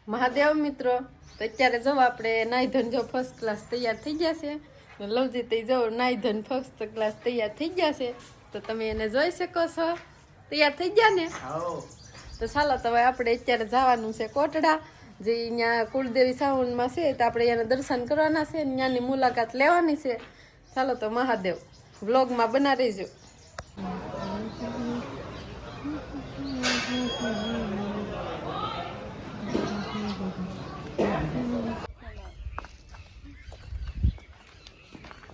મહાદેવ મિત્રો, તો અત્યારે જો આપણે નાઈ ધન જો ફર્સ્ટ ક્લાસ તૈયાર થઈ ગયા છે. લવજી તો જો નાઈ ધન ફર્સ્ટ ક્લાસ તૈયાર થઈ ગયા છે, તો તમે એને જોઈ શકો છો. તૈયાર થઈ ગયા ને? તો ચાલો તો હવે આપણે અત્યારે જવાનું છે કોટડા, જે અહીંયા કુળદેવી સાવનમાં છે. તો આપણે એના દર્શન કરવાના છે, ત્યાંની મુલાકાત લેવાની છે. ચાલો તો મહાદેવ વ્લોગમાં બના રહીજો.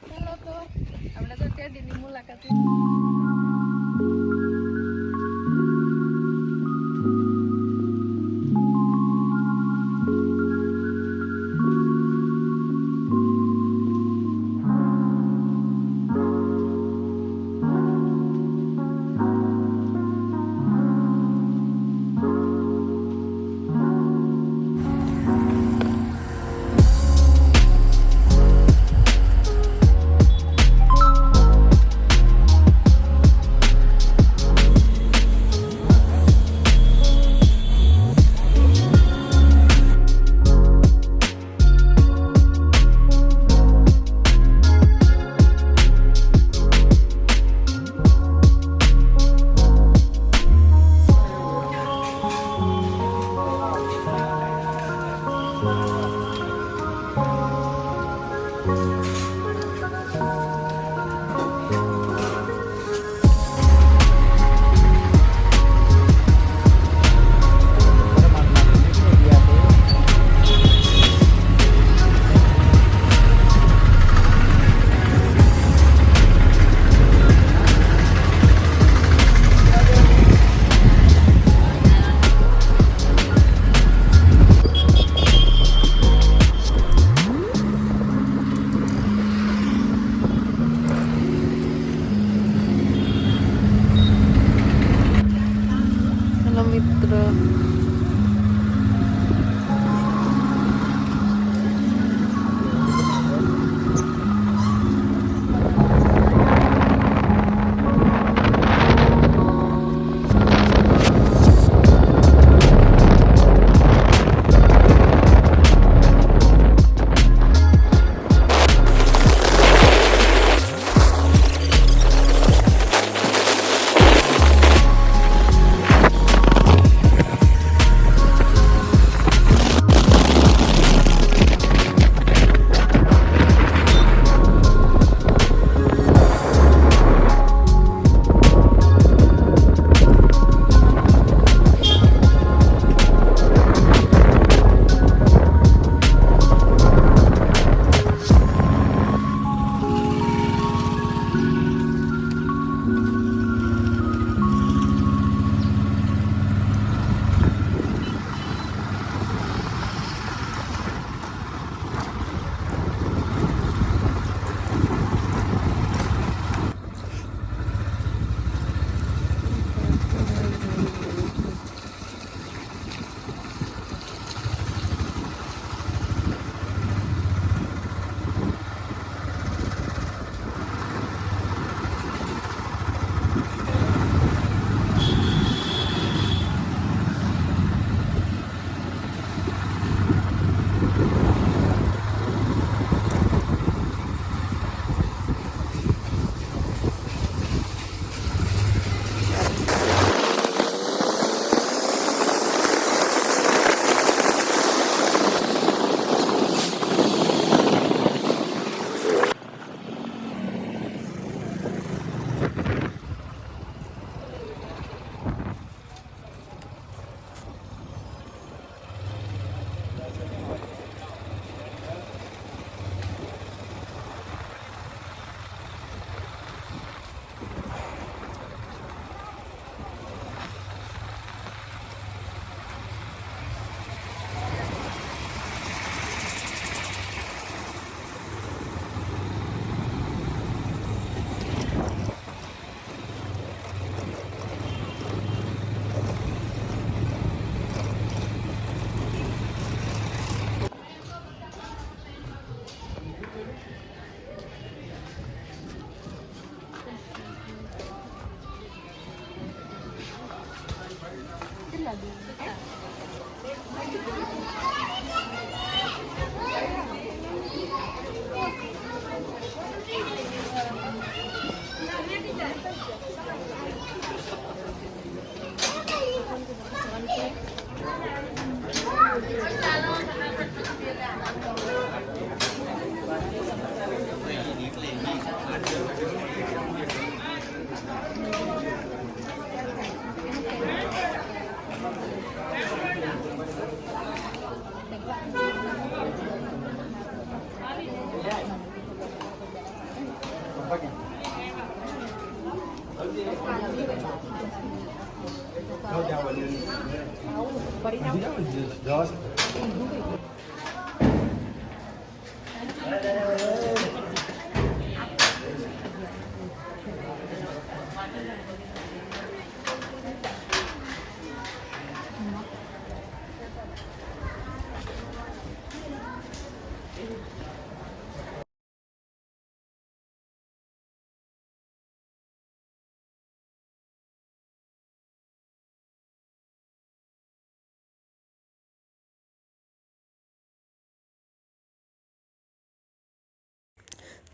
ચાલો તો આપણે તો ટેડીની મુલાકાત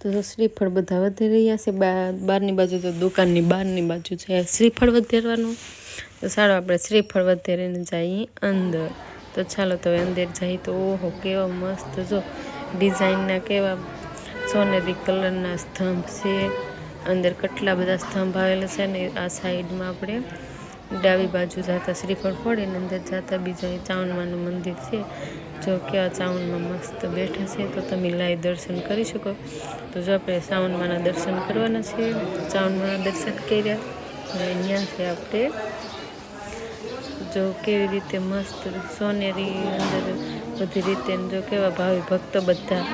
તો શ્રીફળ બધા વધી રહ્યા છે. બહારની બાજુ તો દુકાનની બહારની બાજુ છે શ્રીફળ વધેરવાનું. તો ચાલો આપણે શ્રીફળ વધેરીને જઈએ અંદર. તો ચાલો તો અંદર જઈએ. તો ઓહો કેવા મસ્ત જો ડિઝાઇનના કેવા સોનેરી કલરના સ્તંભ છે. અંદર કેટલા બધા સ્તંભ આવેલા છે. ને આ સાઈડમાં આપણે ડાબી બાજુ જતા શ્રીફળ ફોડીને અંદર જતા બીજા ચાવણમાનું મંદિર છે. જો કે આ ચાવણમાં મસ્ત બેઠા છે. તો તમે લાઈવ દર્શન કરી શકો. તો જો આપણે ચાવણમાના દર્શન કરવાના છે. ચાવણમાના દર્શન કર્યા અને અહીંયા છે આપણે જો કેવી રીતે મસ્ત સોનેરી અંદર બધી રીતે જો કેવા ભાવિ ભક્તો બધા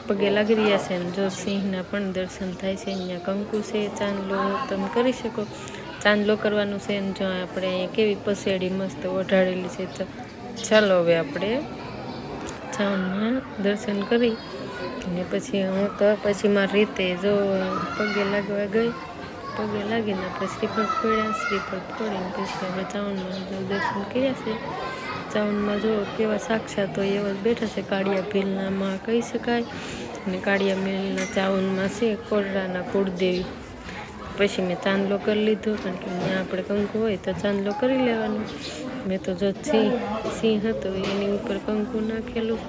પગે લાગી રહ્યા છે. જો સિંહના પણ દર્શન થાય છે. અહીંયા કંકુ છે. ચાંદલો તમે કરી શકો. ચાંદલો કરવાનું છે. જો આપણે અહીંયા કેવી પસેડી મસ્ત ઓઢાડેલી છે. તો ચાલો હવે આપણે ચાવણમાં દર્શન કરી અને પછી હું તો પછી મારી રીતે જો પગે લાગવા ગઈ. પગે લાગીને આપણે શ્રીફળ ફોડ્યા. શ્રીફળ ફોડીને પછી આપણે ચાવણમાં જો દર્શન કર્યા છે. ચાવણમાં જો કેવા સાક્ષાત હોય એવા બેઠા છે. કાળિયા ભીલનામાં કહી શકાય. અને કાળિયા મિલના ચાવણમાં છે કોરડાના કુળદેવી. પછી મેં ચાંદલો કરી લીધો કારણ કે ત્યાં આપણે કંકુ હોય તો ચાંદલો કરી લેવાનો. મેં તો જો સિંહ હતો એની ઉપર કંકુ નાખેલું.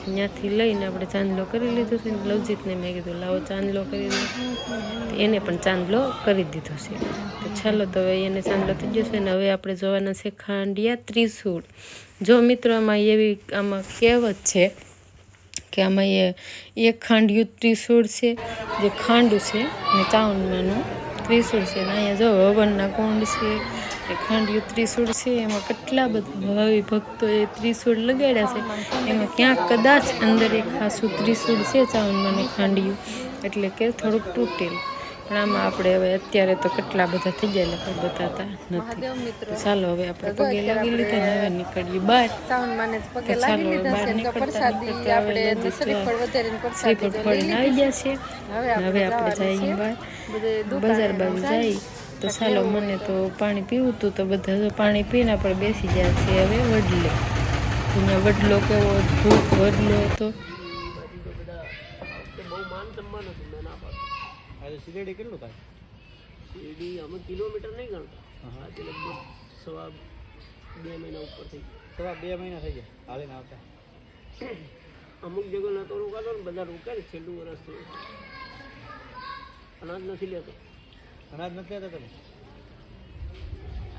ત્યાંથી લઈને આપણે ચાંદલો કરી લીધો છે. લવજીતને મેં કીધું લાવો ચાંદલો કરી દો. એને પણ ચાંદલો કરી દીધો છે. તો ચાલો તો હવે એને ચાંદલો થઈ જશે. ને હવે આપણે જોવાના છે ખાંડિયા ત્રિશૂળ. જો મિત્રો આમાં કહેવત છે કે આમાં એક ખાંડિયું ત્રિશૂળ છે જે ખાંડું છે અને ચાવણમાંનું ત્રિશૂળ છે. અને અહીંયા જો હવનના કુંડ છે. એ ખાંડિયું ત્રિશૂળ છે. એમાં કેટલા બધા ભાવિ ભક્તોએ ત્રિશૂળ લગાડ્યા છે. એમાં ક્યાંક કદાચ અંદર એક ખાસું ત્રિશૂળ છે ચાવણમાંનું ખાંડિયું એટલે કે થોડુંક તૂટેલું. પણ આમાં આપણે હવે અત્યારે તો કેટલા બધા થઈ ગયા એટલે બતાતા નથી. ચાલો હવે આપણે પગે લાગી લીધા ને હવે નીકળીએ બહાર. ચાલો બહાર નીકળતા શ્રીફળ ફળીને આવી ગયા છે. હવે આપણે જઈએ બજાર બાજુ જઈએ. તો ચાલો મને તો પાણી પીવું હતું તો બધા પાણી પીને આપણે બેસી ગયા છે હવે વડલે. અહીંયા વડલો કેવો અદભુત વડલો હતો. શિરડી કેટલું થાય? શિરડી અમે કિલોમીટર નહીં ગણતા. આજે લગભગ 2 મહિના ઉપર થઈ ગયા. 2 મહિના થઈ ગયા હાલીને આવતા. અમુક જગ્યા નતો રોકાતો ને બધા રોકાય ને છેલ્લું વર્ષ થયું. અનાજ નથી લેતો. અનાજ નથી લેતા તમે?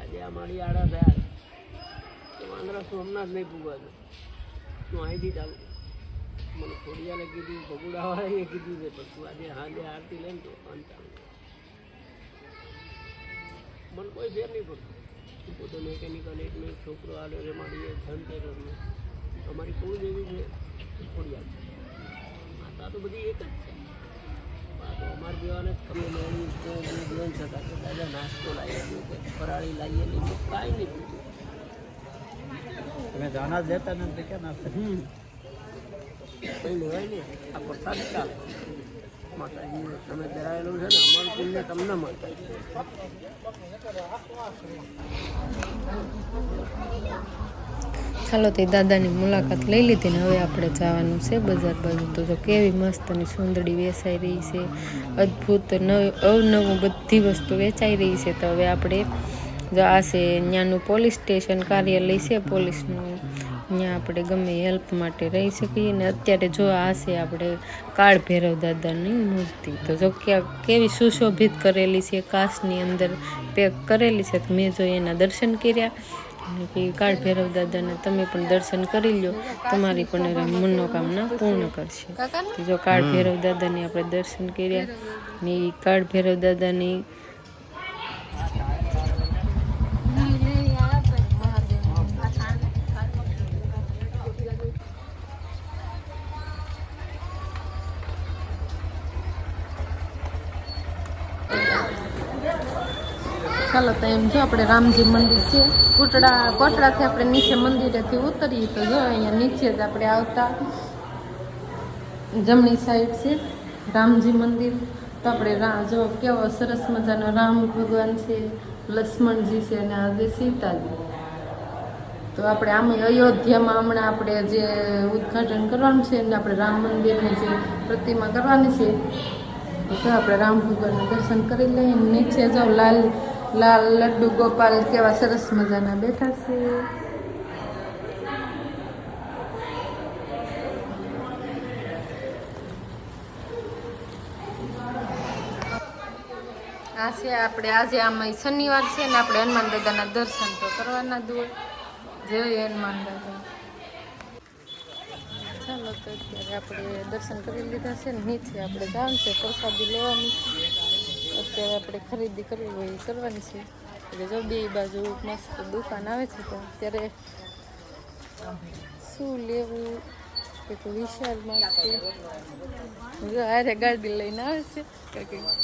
આજે આ મારી આડા થયા તો વાંદરા તો હમણાં જ નહીં પૂગવાતો. હું અહીંથી ચાલુ. મને ખોડિયાને કીધું, ભગુડાવાળાએ કીધું છે પણ આજે હાજે આરતી લઈને તો અંત મને કોઈ ફેર નહીં પડતું. પોતે મેકેનિકલ એકનો એક છોકરો આવ્યો છે મારી ધનતેરસનો. અમારી કુળદેવી છે ખોડિયાર. માતા તો બધી એક જ છે. આ તો અમારા જેવાને જીવન છતાં કે દાદા નાસ્તો લાવીએ કે ફરાળી લાવીએ નહીં કાંઈ નહીં પૂછ્યું. તમે અનાજ લેતા નથી ક્યાં નાસ્તા? કંઈ લેવાય નહીં. આ પ્રસાદ ચાલે માતાજી તમે ધરાયેલું છે ને અમારું પુણ્ય તમને મળતા. ચાલો તે દાદાની મુલાકાત લઈ લીધી ને હવે આપણે જવાનું છે બજાર બાજુ. તો જો કેવી મસ્તની સુંદરી વેચાઈ રહી છે, અદ્ભુત અવનવું બધી વસ્તુ વેચાઈ રહી છે. તો હવે આપણે જો આ છે ત્યાંનું પોલીસ સ્ટેશન કાર્યાલય છે પોલીસનું, ત્યાં આપણે ગમે હેલ્પ માટે રહી શકીએ. ને અત્યારે જો આ છે આપણે કાળ ભૈરવ દાદાની મૂર્તિ. તો જો કેવી સુશોભિત કરેલી છે, કાચની અંદર પેક કરેલી છે. તો મેં જો એના દર્શન કર્યા. કાળ ભૈરવ દાદાને તમે પણ દર્શન કરી લો, તમારી પણ મનોકામના પૂર્ણ કરશે. જો કાળ ભૈરવ દાદાની આપણે દર્શન કર્યા ને કાળ ભૈરવ દાદાની ચાલો તો એમ જો આપણે રામજી મંદિર છે કોટડાથી આપણે નીચે મંદિરેથી ઉતરીએ તો જો અહીંયા નીચે જ આપણે આવતા જમણી સાઈડ છે રામજી મંદિર. તો આપણે જો કેવો સરસ મજાનો રામ ભગવાન છે, લક્ષ્મણજી છે અને આજે સીતાજી. તો આપણે આમ અયોધ્યામાં હમણાં આપણે જે ઉદ્ઘાટન કરવાનું છે અને આપણે રામ મંદિરની જે પ્રતિમા કરવાની છે તો આપણે રામ ભગવાનના દર્શન કરી લઈએ. નીચે જો લાલ લડ્ડુ ગોપાલ કેવા સરસ મજાના બેઠા છે. આ છે આપણે આજે આમાં શનિવાર છે ને આપણે હનુમાન દાદાના દર્શન તો કરવાના જ હોય. જય હનુમાન દાદા. ચાલો તો અત્યારે આપણે દર્શન કરી લીધા છે ને નીચે આપણે જવાનું છે પ્રસાદી લેવાની. અત્યારે આપણે ખરીદી કરવી હોય એ કરવાની છે. એટલે જો બે બાજુ મસ્ત દુકાન આવે છે. તો અત્યારે શું લેવું એ તો વિશાળમાં છે. જો આરે ગાડી લઈને આવે છે કંઈક.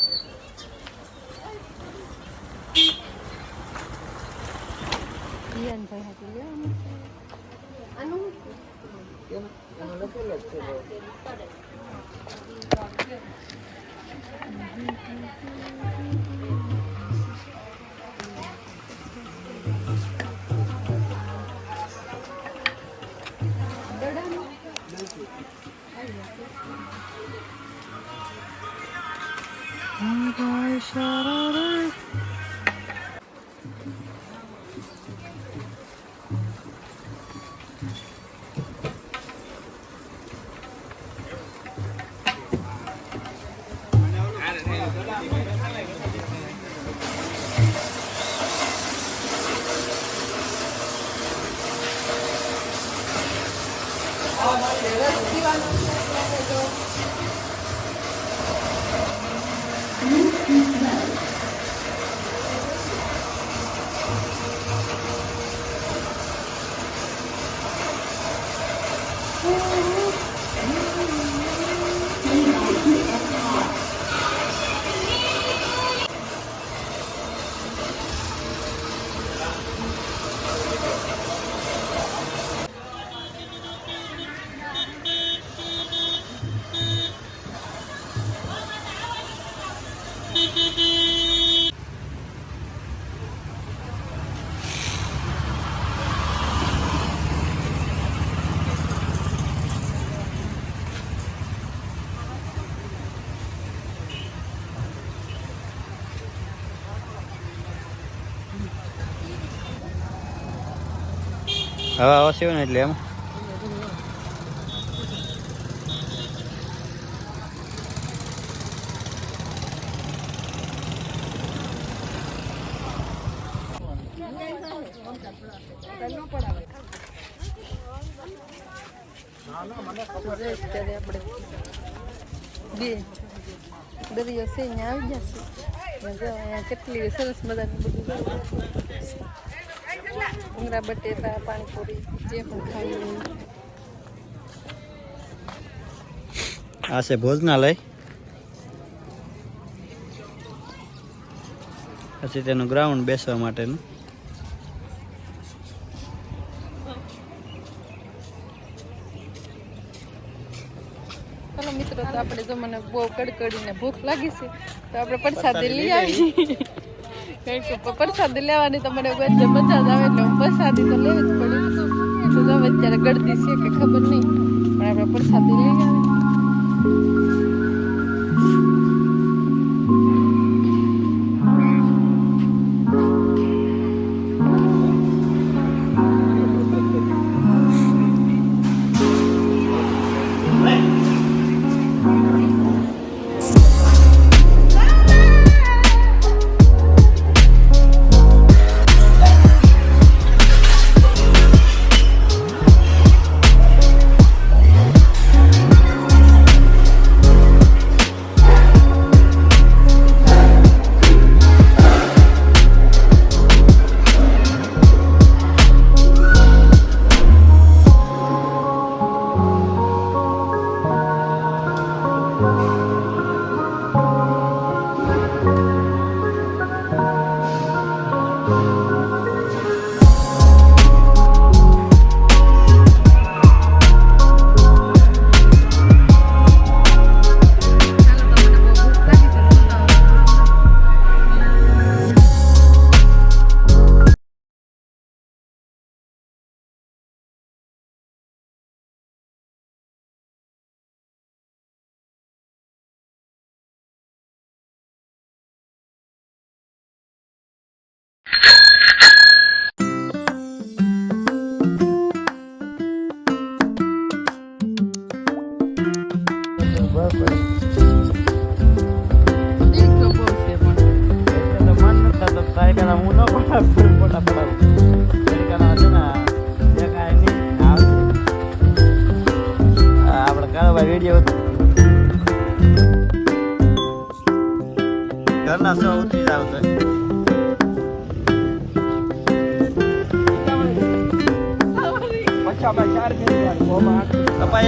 ભાઈ હાથી લેવાનું આનું હવા આવશે ને એટલે એમ દરિયો છે અહીંયા આવી જશે. અહીંયા કેટલી સરસ મજાની બધું ભૂંગળા બટેટા પાણીપુરી જે પણ ખાવી હોય. આ છે ભોજનાલય. પછી તેનું ગ્રાઉન્ડ બેસવા માટેનું. ચાલો મિત્રો, તો આપણે જો મને બહુ કડકડીને ભૂખ લાગી છે તો આપણે પ્રસાદી લઈ આવી. કારણ કે પ્રસાદી લેવાની તો મને મજા જ આવે એટલે પ્રસાદી તો લેવી જ પડે. પાછું જો અત્યારે ગળદી છે કે ખબર નહીં પણ આપણે પ્રસાદી લઈ આવે. વિડીયો ઘરના સો ઉતરી જાવ તો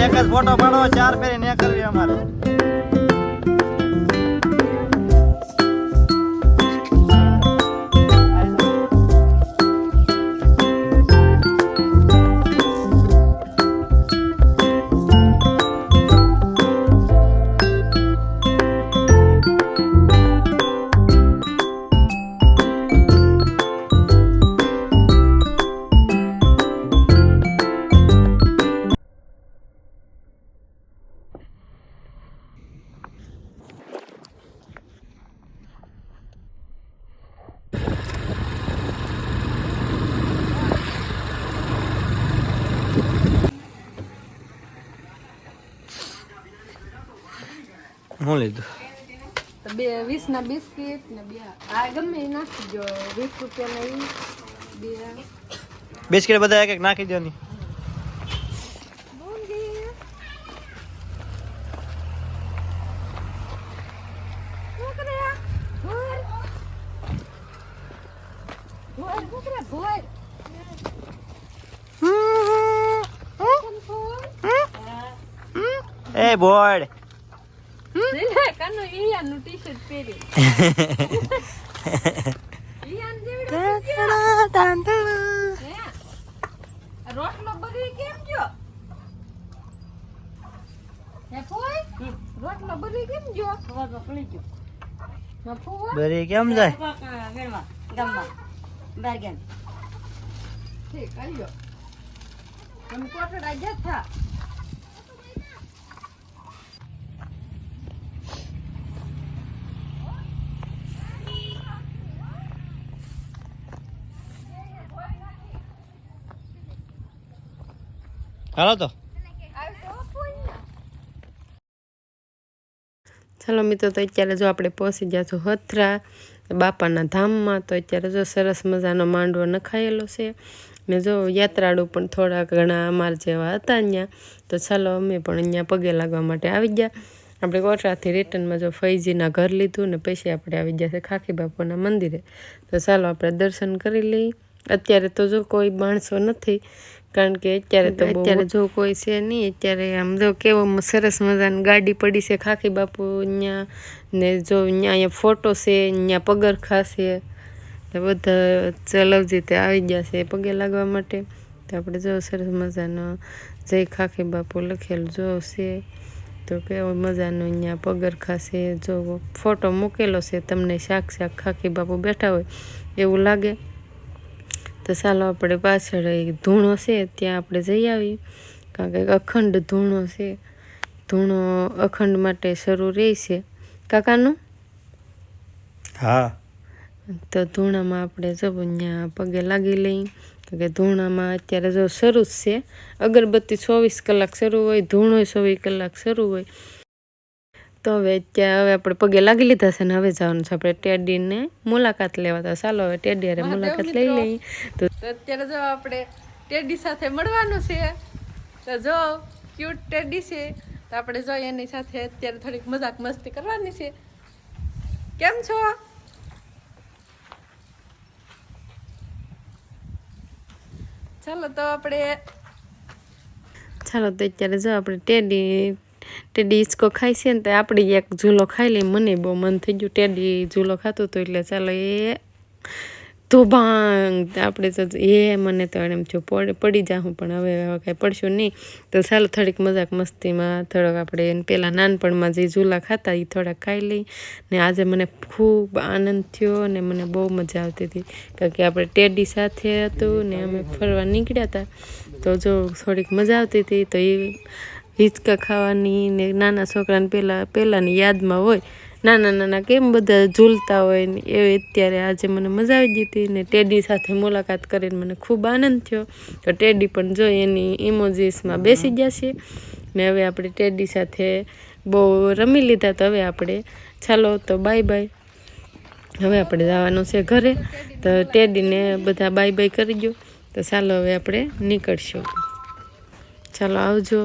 એક જ ફોટો પાડો 4 ફેરી ને કરવી અમારે. હું લીધું તો 20 ના બિસ્કિટ ને બે આ ગમે એ નાખી દો 20 રૂપિયાના બે બિસ્કિટ બધા એક એક નાખી દો ની. એ બોર્ડ કાનો ઈયાનું ટી-શર્ટ પહેર્યું ઈયાન જેવી રોટલો બગડી કેમ ગયો હે ફોઈ રોટલો બગડી કેમ ગયો ખબર પડી ગયો ના ફોઈ બરી કેમ જાય વેણવા ગામમાં બારગેન ઠીક આલ્યો તમે કોટડા જથા હાલો તો ચાલો મિત્રો તો અત્યારે જો આપણે પહોંચી ગયા છો હથરા બાપાના ધામમાં. તો અત્યારે જો સરસ મજાનો માંડવો નખાયેલો છે ને જો યાત્રાળુ પણ થોડા ઘણા અમારા જેવા હતા અહીંયા. તો ચાલો અમે પણ અહીંયા પગે લાગવા માટે આવી ગયા. આપણે કોટરાથી રિટર્નમાં જો ફૈજીના ઘર લીધું ને પછી આપણે આવી ગયા છે ખાખી બાપુના મંદિરે. તો ચાલો આપણે દર્શન કરી લઈએ. અત્યારે તો જો કોઈ માણસો નથી કારણ કે અત્યારે જો કોઈ છે નહીં. અત્યારે આમ જો કેવો સરસ મજાની ગાડી પડી છે ખાખી બાપુ અહીંયા ને જો અહીંયા ફોટો છે અહીંયા પગરખા છે બધા ચલવજી તે આવી ગયા છે પગે લાગવા માટે. તો આપણે જો સરસ મજાનો જય ખાખી બાપુ લખેલું જો છે. તો કેવો મજાનો અહીંયા પગરખા છે જો ફોટો મૂકેલો છે તમને સાક્ષાત ખાખી બાપુ બેઠા હોય એવું લાગે. તો ચાલો આપણે પાછળ એક ધૂણો છે ત્યાં આપણે જઈ આવી, કારણ કે અખંડ ધૂણો છે. ધૂણો અખંડ માટે શરૂ રહેશે કાકાનું. હા તો ધૂણામાં આપણે જો અહીંયા પગે લાગી લઈ, કારણ કે ધૂણામાં અત્યારે જો શરૂ જ છે. અગરબત્તી 24 કલાક શરૂ હોય, ધૂણો 24 કલાક શરૂ હોય. તો હવે આપણે પગે લાગી લીધા છે ને હવે જવાનું છે આપણે ટેડીને મુલાકાત લેવા. તો ચાલો હવે ટેડી હારે મુલાકાત લઈ લઈ. તો અત્યારે જો આપણે ટેડી સાથે મળવાનું છે. તો જો ક્યુટ ટેડી છે, તો આપણે જો એની સાથે અત્યારે થોડીક મજાક મસ્તી કરવાની છે. કેમ છો? ચાલો તો અત્યારે જો આપણે ટેડી હિંચકો ખાય છે ને, તો આપણે એક ઝૂલો ખાઈ લઈ. મને બહુ મન થઈ ગયું ટેડી ઝૂલો ખાતો હતો, એટલે ચાલો એ ધોભાંગ આપણે તો મને તો એમ જો પડી જાઉં, પણ હવે કાંઈ પડશું નહીં. તો ચાલો થોડીક મજાક મસ્તીમાં થોડોક આપણે પહેલાં નાનપણમાં જે ઝૂલા ખાતા એ થોડાક ખાઈ લઈ. ને આજે મને ખૂબ આનંદ થયો અને મને બહુ મજા આવતી હતી, કારણ કે આપણે ટેડી સાથે હતું ને અમે ફરવા નીકળ્યા હતા. તો જો થોડીક મજા આવતી હતી. તો એ હિંચકા ખાવાની ને નાના છોકરાને પહેલાંની યાદમાં હોય, નાના કેમ બધા ઝૂલતા હોય ને એ અત્યારે આજે મને મજા આવી ગઈ હતી. ને ટેડી સાથે મુલાકાત કરીને મને ખૂબ આનંદ થયો. તો ટેડી પણ જો એની ઇમોજીસમાં બેસી ગયા છે ને હવે આપણે ટેડી સાથે બહુ રમી લીધા. તો હવે આપણે ચાલો તો બાય બાય. હવે આપણે જવાનું છે ઘરે. તો ટેડીને બધા બાય બાય કરી દો. તો ચાલો હવે આપણે નીકળશું. ચાલો આવજો.